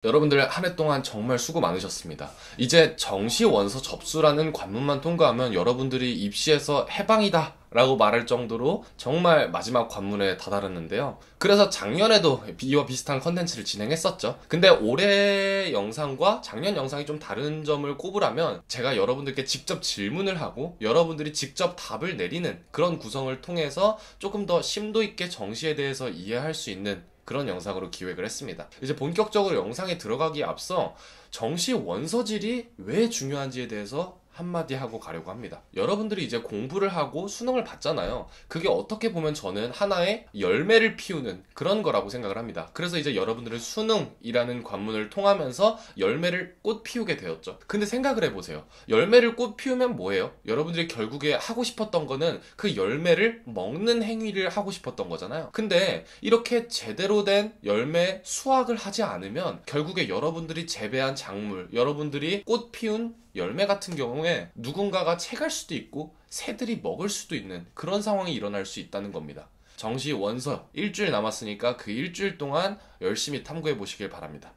여러분들 한 해 동안 정말 수고 많으셨습니다. 이제 정시 원서 접수라는 관문만 통과하면 여러분들이 입시에서 해방이다 라고 말할 정도로 정말 마지막 관문에 다다랐는데요. 그래서 작년에도 이와 비슷한 컨텐츠를 진행했었죠. 근데 올해 영상과 작년 영상이 좀 다른 점을 꼽으라면 제가 여러분들께 직접 질문을 하고 여러분들이 직접 답을 내리는 그런 구성을 통해서 조금 더 심도 있게 정시에 대해서 이해할 수 있는 그런 영상으로 기획을 했습니다. 이제 본격적으로 영상에 들어가기에 앞서 정시 원서질이 왜 중요한지에 대해서 한마디 하고 가려고 합니다. 여러분들이 이제 공부를 하고 수능을 봤잖아요. 그게 어떻게 보면 저는 하나의 열매를 피우는 그런 거라고 생각을 합니다. 그래서 이제 여러분들은 수능이라는 관문을 통하면서 열매를 꽃 피우게 되었죠. 근데 생각을 해보세요. 열매를 꽃 피우면 뭐예요? 여러분들이 결국에 하고 싶었던 거는 그 열매를 먹는 행위를 하고 싶었던 거잖아요. 근데 이렇게 제대로 된 열매 수확을 하지 않으면 결국에 여러분들이 재배한 작물, 여러분들이 꽃 피운 열매 같은 경우에 누군가가 채갈 수도 있고 새들이 먹을 수도 있는 그런 상황이 일어날 수 있다는 겁니다. 정시 원서 일주일 남았으니까 그 일주일 동안 열심히 탐구해 보시길 바랍니다.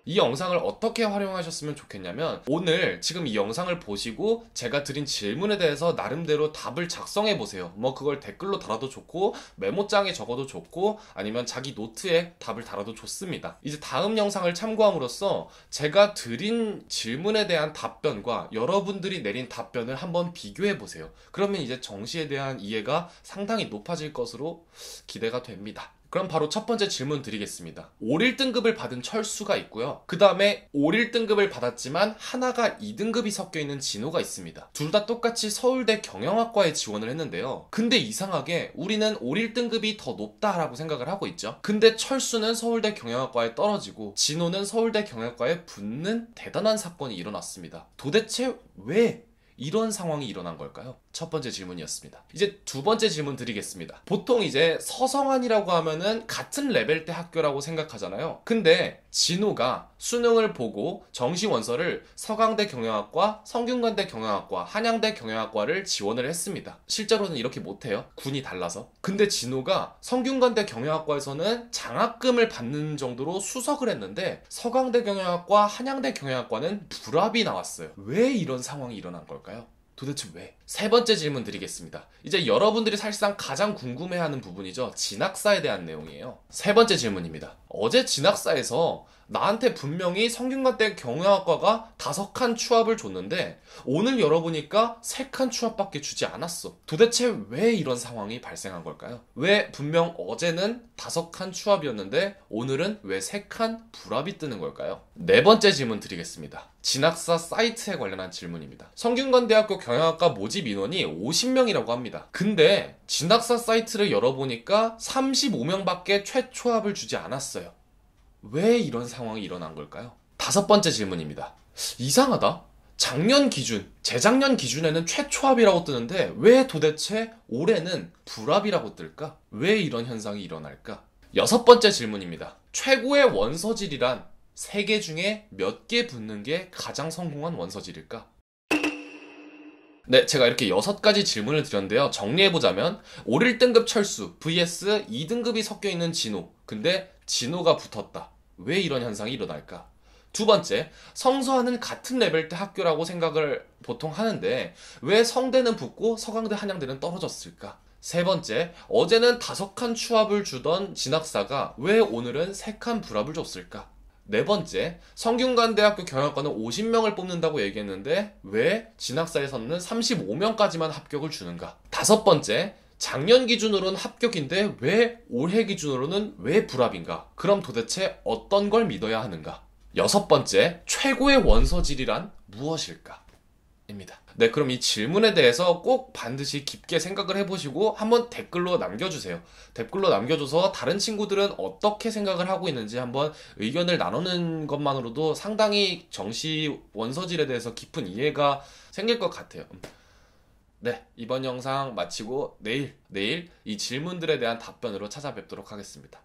이 영상을 어떻게 활용하셨으면 좋겠냐면 오늘 지금 이 영상을 보시고 제가 드린 질문에 대해서 나름대로 답을 작성해 보세요. 뭐 그걸 댓글로 달아도 좋고 메모장에 적어도 좋고 아니면 자기 노트에 답을 달아도 좋습니다. 이제 다음 영상을 참고함으로써 제가 드린 질문에 대한 답변과 여러분들이 내린 답변을 한번 비교해 보세요. 그러면 이제 정시에 대한 이해가 상당히 높아질 것으로 기대가 됩니다. 그럼 바로 첫 번째 질문 드리겠습니다. 5.1등급을 받은 철수가 있고요. 그 다음에 5.1등급을 받았지만 하나가 2등급이 섞여있는 진호가 있습니다. 둘 다 똑같이 서울대 경영학과에 지원을 했는데요. 근데 이상하게 우리는 5.1등급이 더 높다라고 생각을 하고 있죠. 근데 철수는 서울대 경영학과에 떨어지고 진호는 서울대 경영학과에 붙는 대단한 사건이 일어났습니다. 도대체 왜 이런 상황이 일어난 걸까요? 첫 번째 질문이었습니다. 이제 두 번째 질문 드리겠습니다. 보통 이제 서성한이라고 하면은 같은 레벨대 학교라고 생각하잖아요. 근데 진호가 수능을 보고 정시 원서를 서강대 경영학과, 성균관대 경영학과, 한양대 경영학과를 지원을 했습니다. 실제로는 이렇게 못해요. 군이 달라서. 근데 진호가 성균관대 경영학과에서는 장학금을 받는 정도로 수석을 했는데 서강대 경영학과, 한양대 경영학과는 불합이 나왔어요. 왜 이런 상황이 일어난 걸까요? 도대체 왜? 세 번째 질문 드리겠습니다. 이제 여러분들이 사실상 가장 궁금해하는 부분이죠. 진학사에 대한 내용이에요. 세 번째 질문입니다. 어제 진학사에서 나한테 분명히 성균관대 경영학과가 5칸 추합을 줬는데 오늘 열어보니까 3칸 추합밖에 주지 않았어. 도대체 왜 이런 상황이 발생한 걸까요? 왜 분명 어제는 5칸 추합이었는데 오늘은 왜 3칸 불합이 뜨는 걸까요? 네 번째 질문 드리겠습니다. 진학사 사이트에 관련한 질문입니다. 성균관대학교 경영학과 모집 인원이 50명이라고 합니다. 근데 진학사 사이트를 열어보니까 35명밖에 최초합을 주지 않았어요. 왜 이런 상황이 일어난 걸까요? 다섯 번째 질문입니다. 이상하다. 작년 기준, 재작년 기준에는 최초합이라고 뜨는데 왜 도대체 올해는 불합이라고 뜰까? 왜 이런 현상이 일어날까? 여섯 번째 질문입니다. 최고의 원서질이란 3개 중에 몇 개 붙는 게 가장 성공한 원서질일까? 네, 제가 이렇게 6가지 질문을 드렸는데요. 정리해보자면 5.1등급 철수 vs 2등급이 섞여있는 진호. 근데 진호가 붙었다. 왜 이런 현상이 일어날까? 두 번째, 성서하는 같은 레벨대 학교라고 생각을 보통 하는데 왜 성대는 붙고 서강대, 한양대는 떨어졌을까? 세 번째, 어제는 5칸 추합을 주던 진학사가 왜 오늘은 3칸 불합을 줬을까? 네 번째, 성균관대학교 경영학과는 50명을 뽑는다고 얘기했는데 왜 진학사에서는 35명까지만 합격을 주는가? 다섯 번째, 작년 기준으로는 합격인데 왜 올해 기준으로는 왜 불합인가? 그럼 도대체 어떤 걸 믿어야 하는가? 여섯 번째, 최고의 원서질이란 무엇일까? 입니다. 네, 그럼 이 질문에 대해서 꼭 반드시 깊게 생각을 해보시고 한번 댓글로 남겨주세요. 댓글로 남겨줘서 다른 친구들은 어떻게 생각을 하고 있는지 한번 의견을 나누는 것만으로도 상당히 정시 원서질에 대해서 깊은 이해가 생길 것 같아요. 네, 이번 영상 마치고 내일 이 질문들에 대한 답변으로 찾아뵙도록 하겠습니다.